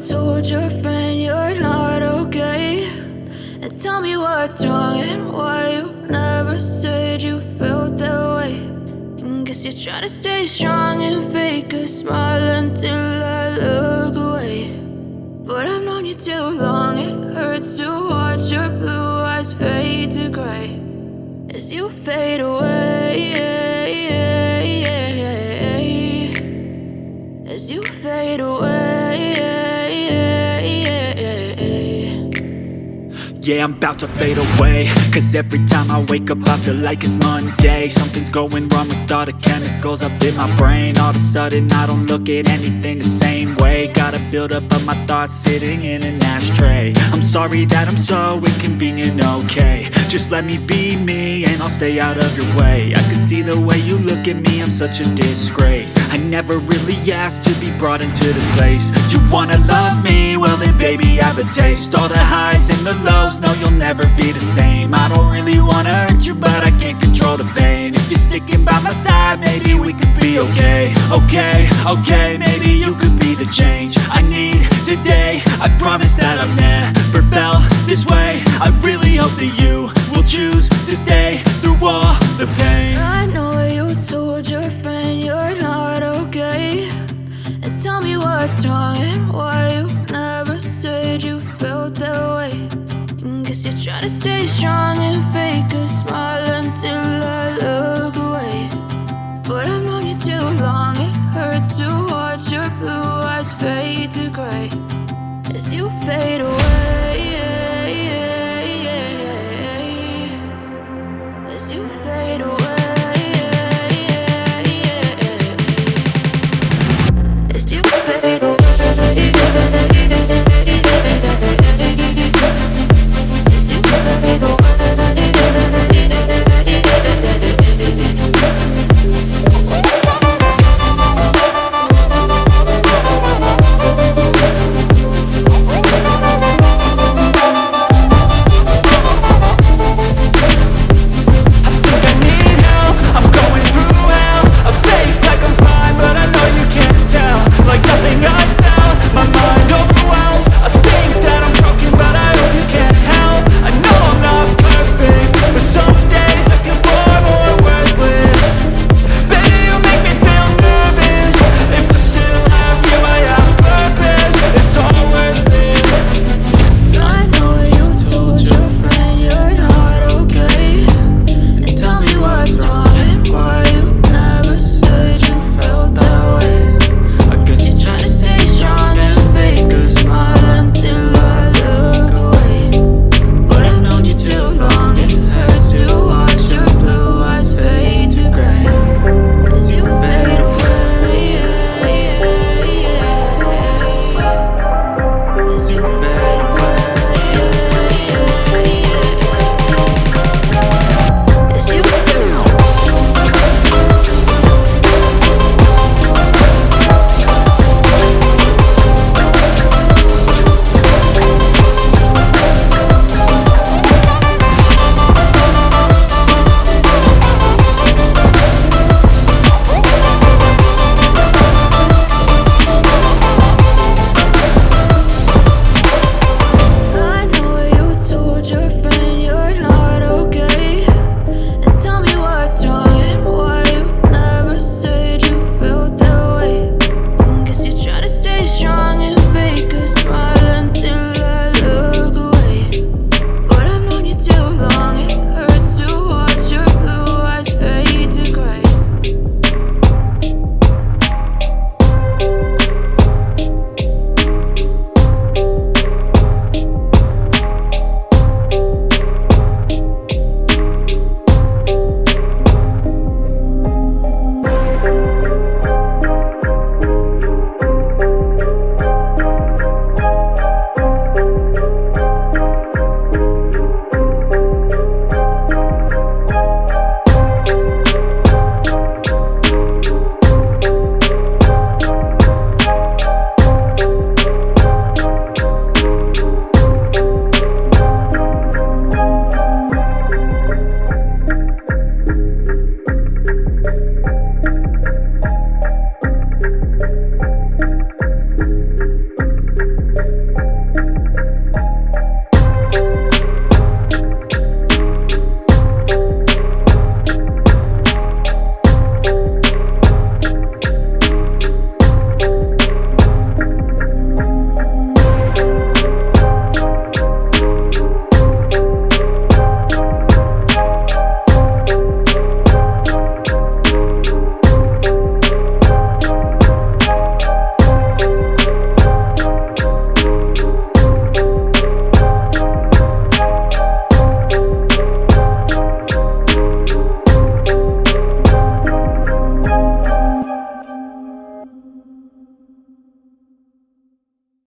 told your friend you're not okay, and tell me what's wrong and why you never said you felt that way. And guess you're trying to stay strong and fake a smile until I look away. But I've known you too long, it hurts to watch your blue eyes fade to gray as you fade away, as you fade away. Yeah, I'm about to fade away, cause every time I wake up I feel like it's Monday. Something's going wrong with all the chemicals up in my brain. All of a sudden I don't look at anything the same way. Gotta build up of my thoughts sitting in an ashtray. I'm sorry that I'm so inconvenient, okay. Just let me be me and I'll stay out of your way. I can see the way you look at me, I'm such a disgrace. I never really asked to be brought into this place. You wanna love me? Well then baby I have a taste. All the highs and the lows, no you'll never be the same. I don't really wanna hurt you but I can't control the pain. If you're sticking by my side maybe we could be okay. Okay, maybe you could be the change I need today. I promise that I've never felt this way. I really hope that you will choose to stay through all the pain. I know you told your friend you're not okay, and tell me what's wrong and why you never said you felt that way. And guess you're trying to stay strong and fake a smile until I look away. But I've known you too long, it hurts to watch your blue eyes fade to gray as you fade away.